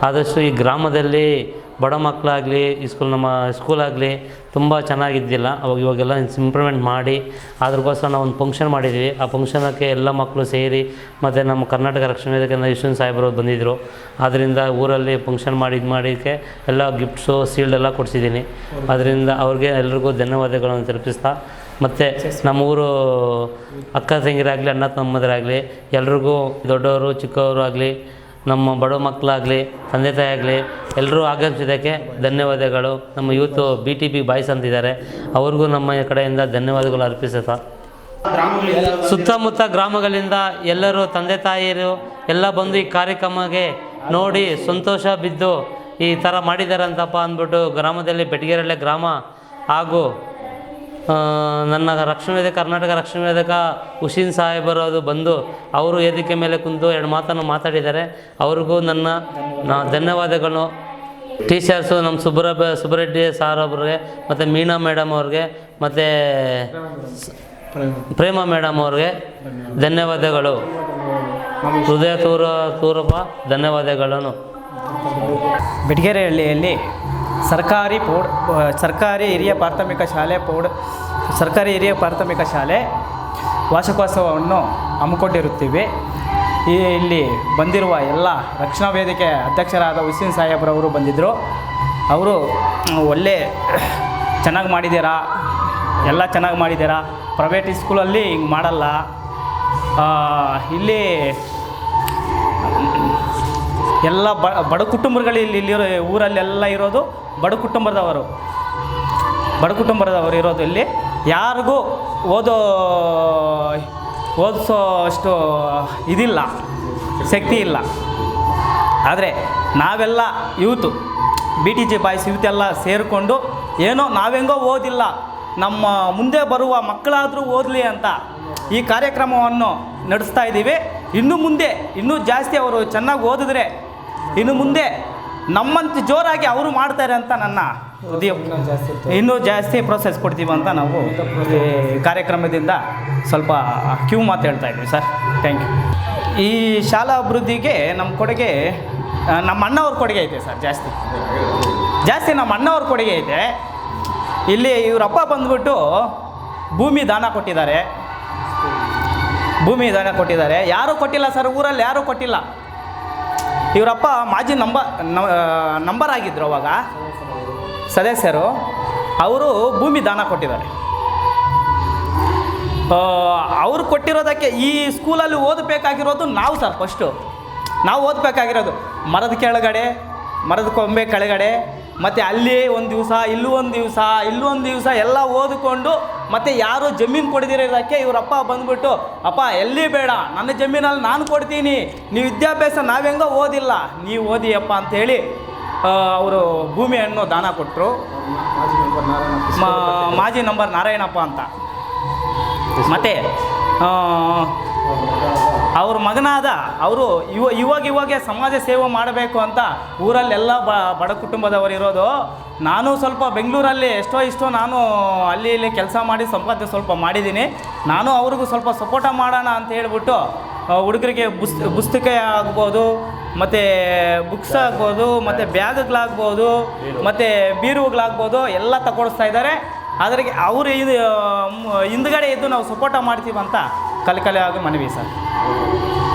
ಆದಷ್ಟು ಈ ಗ್ರಾಮದಲ್ಲಿ ಬಡ ಮಕ್ಕಳಾಗಲಿ ನಮ್ಮ ಸ್ಕೂಲಾಗಲಿ ತುಂಬ ಚೆನ್ನಾಗಿದ್ದಿಲ್ಲ. ಇವಾಗೆಲ್ಲ ಇಂಪ್ರೂವ್ಮೆಂಟ್ ಮಾಡಿ ಅದ್ರಗೋಸ್ಕರ ನಾವು ಒಂದು ಫಂಕ್ಷನ್ ಮಾಡಿದ್ದೀವಿ. ಆ ಫಂಕ್ಷನಕ್ಕೆ ಎಲ್ಲ ಮಕ್ಕಳು ಸೇರಿ ಮತ್ತು ನಮ್ಮ ಕರ್ನಾಟಕ ರಕ್ಷಣಾ ವೇದಿಕೆಯಿಂದ ಯಶವಂತ್ ಸಾಹೇಬರು ಬಂದಿದ್ದರು. ಆದ್ದರಿಂದ ಊರಲ್ಲಿ ಫಂಕ್ಷನ್ ಮಾಡೋಕ್ಕೆ ಎಲ್ಲ ಗಿಫ್ಟ್ಸು ಸೀಲ್ಡ್ ಎಲ್ಲ ಕೊಡಿಸಿದ್ದೀನಿ. ಅದರಿಂದ ಅವ್ರಿಗೆ ಎಲ್ರಿಗೂ ಧನ್ಯವಾದಗಳನ್ನು ತಲುಪಿಸ್ತಾ, ಮತ್ತು ನಮ್ಮೂರು ಅಕ್ಕ ತಂಗಿರಾಗಲಿ ಅಣ್ಣ ತಮ್ಮದರಾಗಲಿ ಎಲ್ರಿಗೂ ದೊಡ್ಡವರು ಚಿಕ್ಕವರು ಆಗಲಿ ನಮ್ಮ ಬಡ ಮಕ್ಕಳಾಗಲಿ ತಂದೆ ತಾಯಿ ಆಗಲಿ ಎಲ್ಲರೂ ಆಗಮಿಸಿದ್ದಕ್ಕೆ ಧನ್ಯವಾದಗಳು. ನಮ್ಮ ಯೂತು BTB ಬಾಯ್ಸ್ ಅಂತಿದ್ದಾರೆ, ಅವ್ರಿಗೂ ನಮ್ಮ ಕಡೆಯಿಂದ ಧನ್ಯವಾದಗಳು ಅರ್ಪಿಸುತ್ತಾ, ಸುತ್ತಮುತ್ತ ಗ್ರಾಮಗಳಿಂದ ಎಲ್ಲರೂ ತಂದೆ ತಾಯಿಯರು ಎಲ್ಲ ಬಂದು ಈ ಕಾರ್ಯಕ್ರಮಕ್ಕೆ ನೋಡಿ ಸಂತೋಷ ಬಿದ್ದು ಈ ಥರ ಮಾಡಿದಾರಂತಪ್ಪ ಅಂದ್ಬಿಟ್ಟು ಗ್ರಾಮದಲ್ಲಿ ಬೆಟಗೆರೆ ಗ್ರಾಮ ಹಾಗೂ ನನ್ನ ಕರ್ನಾಟಕ ರಕ್ಷಣಾ ವೇದಿಕೆ ಹುಸೇನ್ ಸಾಹೇಬರು ಅದು ಬಂದು ಅವರು ವೇದಿಕೆ ಮೇಲೆ ಕುಂತು 2 ಮಾತನ್ನು ಮಾತಾಡಿದ್ದಾರೆ. ಅವ್ರಿಗೂ ನನ್ನ ಧನ್ಯವಾದಗಳು. ಟೀಚರ್ಸು ನಮ್ಮ ಸುಬ್ಬರೆಡ್ಡಿ ಸಾರ್ ಅವ್ರಿಗೆ, ಮತ್ತು ಮೀನಾ ಮೇಡಮ್ ಅವ್ರಿಗೆ, ಮತ್ತು ಪ್ರೇಮ ಮೇಡಮ್ ಅವ್ರಿಗೆ ಧನ್ಯವಾದಗಳು. ಹೃದಯ ತೂರಪ್ಪ ಧನ್ಯವಾದಗಳನ್ನು. ಬೆಟಗೆರೆ ಹಳ್ಳಿಯಲ್ಲಿ ಸರ್ಕಾರಿ ಹಿರಿಯ ಪ್ರಾಥಮಿಕ ಶಾಲೆ ವಾರ್ಷಿಕೋತ್ಸವವನ್ನು ಹಮ್ಮಿಕೊಂಡಿರುತ್ತೀವಿ. ಇಲ್ಲಿ ಬಂದಿರುವ ಎಲ್ಲ ರಕ್ಷಣಾ ವೇದಿಕೆ ಅಧ್ಯಕ್ಷರಾದ ಹುಸೇನ್ ಸಾಹೇಬ್ರವರು ಬಂದಿದ್ದರು. ಅವರು ಒಳ್ಳೆ ಚೆನ್ನಾಗಿ ಮಾಡಿದ್ದೀರಾ, ಎಲ್ಲ ಚೆನ್ನಾಗಿ ಮಾಡಿದ್ದೀರಾ, ಪ್ರೈವೇಟ್ ಸ್ಕೂಲಲ್ಲಿ ಹಿಂಗೆ ಮಾಡಲ್ಲ, ಇಲ್ಲಿ ಎಲ್ಲ ಬಡ ಕುಟುಂಬಗಳು ಇಲ್ಲಿರೋ ಊರಲ್ಲೆಲ್ಲ ಇರೋದು ಬಡ ಕುಟುಂಬದವರು. ಬಡ ಕುಟುಂಬದವರು ಇರೋದು ಇಲ್ಲಿ ಯಾರಿಗೂ ಓದಿಸೋ ಅಷ್ಟು ಇದಿಲ್ಲ, ಶಕ್ತಿ ಇಲ್ಲ. ಆದರೆ ನಾವೆಲ್ಲ ಯೂತು BTG ಬಾಯ್ಸ್ ಯೂತ್ ಎಲ್ಲ ಸೇರಿಕೊಂಡು ಏನೋ ನಾವೆಂಗೋ ಓದಿಲ್ಲ, ನಮ್ಮ ಮುಂದೆ ಬರುವ ಮಕ್ಕಳಾದರೂ ಓದಲಿ ಅಂತ ಈ ಕಾರ್ಯಕ್ರಮವನ್ನು ನಡೆಸ್ತಾ ಇದ್ದೀವಿ. ಇನ್ನು ಮುಂದೆ ಇನ್ನೂ ಜಾಸ್ತಿ ಅವರು ಚೆನ್ನಾಗಿ ಓದಿದ್ರೆ ಇನ್ನು ಮುಂದೆ ನಮ್ಮಂತ ಜೋರಾಗಿ ಅವರು ಮಾಡ್ತಾರೆ ಅಂತ ನನ್ನ ಉದಯ. ಇನ್ನೂ ಜಾಸ್ತಿ ಪ್ರೋಸೆಸ್ ಕೊಡ್ತೀವಿ ಅಂತ ನಾವು ಈ ಕಾರ್ಯಕ್ರಮದಿಂದ ಸ್ವಲ್ಪ ಮಾತು ಹೇಳ್ತಾ ಇದ್ದೀವಿ ಸರ್. Thank you. ಈ ಶಾಲಾ ಅಭಿವೃದ್ಧಿಗೆ ನಮ್ಮ ಕೊಡುಗೆ, ನಮ್ಮ ಅಣ್ಣವ್ರ ಕೊಡುಗೆ ಐತೆ ಸರ್. ಜಾಸ್ತಿ ನಮ್ಮ ಅಣ್ಣವ್ರ ಕೊಡುಗೆ ಐತೆ. ಇಲ್ಲಿ ಇವರಪ್ಪ ಬಂದ್ಬಿಟ್ಟು ಭೂಮಿ ದಾನ ಕೊಟ್ಟಿದ್ದಾರೆ. ಯಾರೂ ಕೊಟ್ಟಿಲ್ಲ ಸರ್, ಊರಲ್ಲಿ ಯಾರೂ ಕೊಟ್ಟಿಲ್ಲ. ಇವರಪ್ಪ ಮಾಜಿ ನಂಬರ್ ಆಗಿದ್ದರು ಅವಾಗ ಸದಸ್ಯರು. ಅವರು ಭೂಮಿ ದಾನ ಕೊಟ್ಟಿದ್ದಾರೆ. ಅವರು ಕೊಟ್ಟಿರೋದಕ್ಕೆ ಈ ಸ್ಕೂಲಲ್ಲಿ ಓದಬೇಕಾಗಿರೋದು ನಾವು ಸರ್. ಫಸ್ಟು ನಾವು ಓದಬೇಕಾಗಿರೋದು ಮರದ ಕೆಳಗಡೆ, ಮರದ ಕೊಂಬೆ ಕೆಳಗಡೆ, ಮತ್ತು ಅಲ್ಲಿ ಒಂದು ದಿವಸ, ಇಲ್ಲೂ ಒಂದು ದಿವಸ ಎಲ್ಲ ಓದಿಕೊಂಡು, ಮತ್ತು ಯಾರು ಜಮೀನು ಕೊಡದಿರೋದಕ್ಕೆ ಇವರಪ್ಪ ಬಂದ್ಬಿಟ್ಟು, ಅಪ್ಪ ಎಲ್ಲಿ ಬೇಡ, ನನ್ನ ಜಮೀನಲ್ಲಿ ನಾನು ಕೊಡ್ತೀನಿ, ನೀವು ವಿದ್ಯಾಭ್ಯಾಸ ನಾವೆಂಗೋ ಓದಿಲ್ಲ, ನೀವು ಓದಿಯಪ್ಪ ಅಂಥೇಳಿ ಅವರು ಭೂಮಿಯನ್ನು ದಾನ ಕೊಟ್ಟರು. ಮಾಜಿ ನಂಬರ್ ನಾರಾಯಣಪ್ಪ ಅಂತ. ಮತ್ತು ಅವ್ರ ಮಗನಾದ ಅವರು ಇವಾಗ ಸಮಾಜ ಸೇವೆ ಮಾಡಬೇಕು ಅಂತ ಊರಲ್ಲೆಲ್ಲ ಬಡ ಕುಟುಂಬದವರು ಇರೋದು. ನಾನು ಸ್ವಲ್ಪ ಬೆಂಗಳೂರಲ್ಲಿ ಎಷ್ಟೋ ನಾನು ಅಲ್ಲಿ ಇಲ್ಲಿ ಕೆಲಸ ಮಾಡಿ ಸಂಪಾದನೆ ಸ್ವಲ್ಪ ಮಾಡಿದ್ದೀನಿ. ನಾನು ಅವ್ರಿಗೂ ಸ್ವಲ್ಪ ಸಪೋರ್ಟ ಮಾಡೋಣ ಅಂತ ಹೇಳ್ಬಿಟ್ಟು ಹುಡುಗರಿಗೆ ಪುಸ್ತಕ ಆಗ್ಬೋದು, ಮತ್ತು ಬುಕ್ಸ್ ಆಗ್ಬೋದು, ಮತ್ತು ಬ್ಯಾಗ್ಗಳಾಗ್ಬೋದು, ಮತ್ತು ಬೀರುಗಳಾಗ್ಬೋದು ಎಲ್ಲ ತಗೊಡಿಸ್ತಾ ಇದ್ದಾರೆ. ಅದ್ರಿಗೆ ಅವರು ಹಿಂದ್ಗಡೆ ಇದ್ದು ನಾವು ಸಪೋರ್ಟ ಮಾಡ್ತೀವಿ ಅಂತ ಕಲಿಕಲೆಯಾಗಿ ಮನವಿ ಸರ್.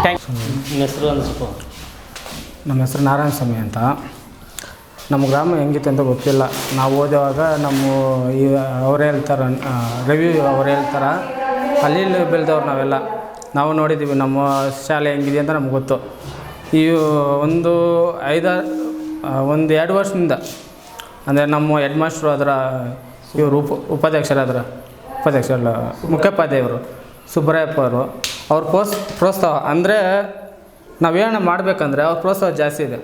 ಥ್ಯಾಂಕ್ಸ್. ನಿಮ್ಮ ಹೆಸರು ಅನಿಸ್ಕೊ. ನಮ್ಮ ಹೆಸರು ನಾರಾಯಣ ಸ್ವಾಮಿ ಅಂತ. ನಮ್ಮ ಗ್ರಾಮ ಹೆಂಗಿತ್ತು ಅಂತ ಗೊತ್ತಿಲ್ಲ. ನಾವು ಓದುವಾಗ ಅವ್ರು ಹೇಳ್ತಾರೆ, ರವಿ ಅವ್ರು ಹೇಳ್ತಾರೆ, ಅಲ್ಲಿ ಬೆಳೆದವ್ರು ನಾವೆಲ್ಲ. ನಾವು ನೋಡಿದ್ದೀವಿ ನಮ್ಮ ಶಾಲೆ ಹೆಂಗಿದೆ ಅಂತ ನಮ್ಗೆ ಗೊತ್ತು. ಈ ಒಂದು 2 ವರ್ಷದಿಂದ ಅಂದರೆ ನಮ್ಮ ಹೆಡ್ ಮಾಸ್ಟ್ರು ಅದರ ಇವರು ಉಪಾಧ್ಯಕ್ಷರಾದ್ರ ಮುಖ್ಯೋಪಾಧ್ಯಾಯರು ಸುಬ್ರಾಯಪ್ಪ ಅವರು. ಅವ್ರ ಪ್ರೋತ್ಸಾಹ ಅಂದರೆ ನಾವೇನು ಮಾಡಬೇಕಂದ್ರೆ ಅವ್ರ ಪ್ರೋತ್ಸಾಹ ಜಾಸ್ತಿ ಇದೆ.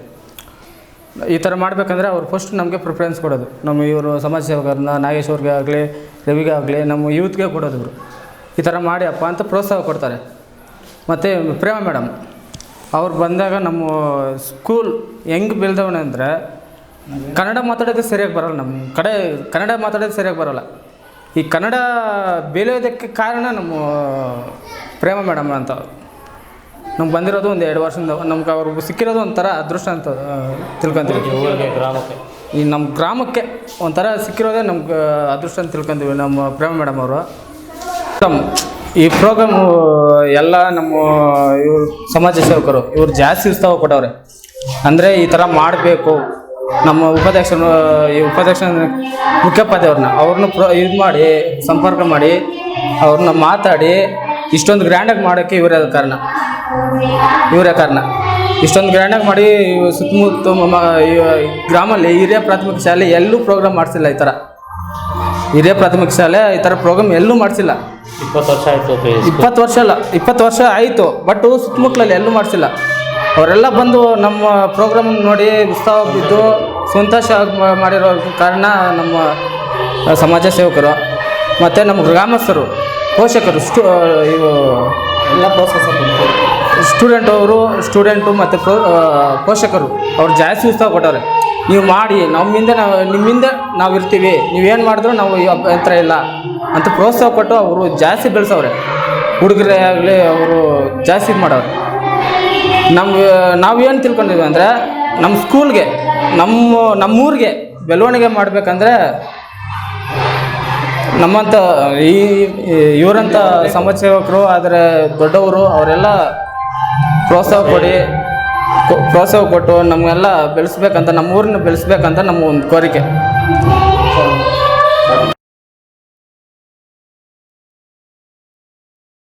ಈ ಥರ ಮಾಡಬೇಕಂದ್ರೆ ಅವ್ರು ಫಸ್ಟ್ ನಮಗೆ ಪ್ರಿಫರೆನ್ಸ್ ಕೊಡೋದು. ನಮ್ಮ ಇವರು ಸಮಾಜ ಸೇವಕರನ್ನ ನಾಗೇಶ್ವರ್ಗೆ ಆಗಲಿ, ರವಿಗೆ ಆಗಲಿ, ನಮ್ಮ ಯೂತ್ಗೆ ಕೊಡೋದು. ಇವರು ಈ ಥರ ಮಾಡಿ ಅಪ್ಪ ಅಂತ ಪ್ರೋತ್ಸಾಹ ಕೊಡ್ತಾರೆ. ಮತ್ತು ಪ್ರೇಮ ಮೇಡಮ್ ಅವ್ರು ಬಂದಾಗ ನಮ್ಮ ಸ್ಕೂಲ್ ಹೆಂಗೆ ಬೆಳೆದವನೇ ಅಂದರೆ ಕನ್ನಡ ಮಾತಾಡೋದು ಸರಿಯಾಗಿ ಬರೋಲ್ಲ. ನಮ್ಮ ಕಡೆ ಕನ್ನಡ ಮಾತಾಡೋದು ಸರಿಯಾಗಿ ಬರೋಲ್ಲ. ಈ ಕನ್ನಡ ಬೆಳೆಯೋದಕ್ಕೆ ಕಾರಣ ನಮ್ಮ ಪ್ರೇಮ ಮೇಡಮ್ ಅಂತ. ನಮ್ಗೆ ಬಂದಿರೋದು ಒಂದು 2 ವರ್ಷದಿಂದ ನಮ್ಗೆ ಅವ್ರಿಗೆ ಸಿಕ್ಕಿರೋದು ಒಂಥರ ಅದೃಷ್ಟ ಅಂತ ತಿಳ್ಕೊತೀವಿ. ಈ ನಮ್ಮ ಗ್ರಾಮಕ್ಕೆ ಒಂಥರ ಸಿಕ್ಕಿರೋದೇ ನಮ್ಗೆ ಅದೃಷ್ಟ ಅಂತ ತಿಳ್ಕೊತೀವಿ ನಮ್ಮ ಪ್ರೇಮ ಮೇಡಮ್ ಅವರು. ಈ ಪ್ರೋಗ್ರಾಮು ಎಲ್ಲ ನಮ್ಮ ಇವರು ಸಮಾಜ ಸೇವಕರು ಇವರು ಜಾಸ್ತಿ ಉತ್ಸಾಹ ಕೊಟ್ಟವ್ರೆ. ಅಂದರೆ ಈ ಥರ ಮಾಡಬೇಕು. ನಮ್ಮ ಉಪಾಧ್ಯಕ್ಷ ಮುಖ್ಯೋಪಾಧ್ಯಾಯವ್ರನ್ನ ಇದು ಮಾಡಿ ಸಂಪರ್ಕ ಮಾಡಿ ಅವ್ರನ್ನ ಮಾತಾಡಿ ಇಷ್ಟೊಂದು ಗ್ರ್ಯಾಂಡಾಗಿ ಮಾಡೋಕ್ಕೆ ಇವರೇ ಕಾರಣ. ಇಷ್ಟೊಂದು ಗ್ರ್ಯಾಂಡಾಗಿ ಮಾಡಿ ಸುತ್ತಮುತ್ತ ಗ್ರಾಮಲ್ಲಿ ಹಿರಿಯ ಪ್ರಾಥಮಿಕ ಶಾಲೆ ಎಲ್ಲೂ ಪ್ರೋಗ್ರಾಮ್ ಮಾಡಿಸಿಲ್ಲ. ಈ ಥರ ಹಿರಿಯ ಪ್ರಾಥಮಿಕ ಶಾಲೆ ಈ ಥರ ಪ್ರೋಗ್ರಾಮ್ ಎಲ್ಲೂ ಮಾಡಿಸಿಲ್ಲ. 20 ವರ್ಷ ಆಯಿತು. 20 ವರ್ಷ ಅಲ್ಲ, 20 ವರ್ಷ ಆಯಿತು. ಬಟ್ ಸುತ್ತಮುತ್ತಲಲ್ಲಿ ಎಲ್ಲೂ ಮಾಡಿಸಿಲ್ಲ. ಅವರೆಲ್ಲ ಬಂದು ನಮ್ಮ ಪ್ರೋಗ್ರಾಮ್ ನೋಡಿ ಉತ್ಸಾಹ ಬಿದ್ದು ಸಂತೋಷ ಮಾಡಿರೋ ಕಾರಣ ನಮ್ಮ ಸಮಾಜ ಸೇವಕರು ಮತ್ತು ನಮ್ಮ ಗ್ರಾಮಸ್ಥರು, ಪೋಷಕರು, ಎಲ್ಲ ಸ್ಟೂಡೆಂಟು ಮತ್ತು ಪೋಷಕರು ಅವ್ರು ಜಾಸ್ತಿ ಉತ್ಸಾಹ ಕೊಟ್ಟವ್ರೆ. ನೀವು ಮಾಡಿ, ನಿಮ್ಮಿಂದ ನಾವು ಇರ್ತೀವಿ, ನೀವೇನು ಮಾಡಿದ್ರು ನಾವು ಅಭ್ಯಂತರ ಇಲ್ಲ ಅಂತ ಪ್ರೋತ್ಸಾಹ ಕೊಟ್ಟು ಅವರು ಜಾಸ್ತಿ ಬೆಳೆಸವ್ರೆ. ಹುಡುಗರೇ ಆಗಲಿ ಅವರು ಜಾಸ್ತಿ ಇದು ಮಾಡವ್ರೆ. ನಾವೇನು ತಿಳ್ಕೊಂಡಿದ್ವಿ ಅಂದರೆ ನಮ್ಮ ಸ್ಕೂಲ್ಗೆ, ನಮ್ಮೂರಿಗೆ ಬೆಳವಣಿಗೆ ಮಾಡಬೇಕಂದ್ರೆ ನಮ್ಮಂಥ ಇವರಂಥ ಸಮಾಜ ಸೇವಕರು, ಆದರೆ ದೊಡ್ಡವರು ಅವರೆಲ್ಲ ಪ್ರೋತ್ಸಾಹ ಕೊಟ್ಟು ನಮಗೆಲ್ಲ ಬೆಳೆಸ್ಬೇಕಂತ, ನಮ್ಮೂರನ್ನ ಬೆಳೆಸ್ಬೇಕಂತ ನಮ್ಮ ಒಂದು ಕೋರಿಕೆ.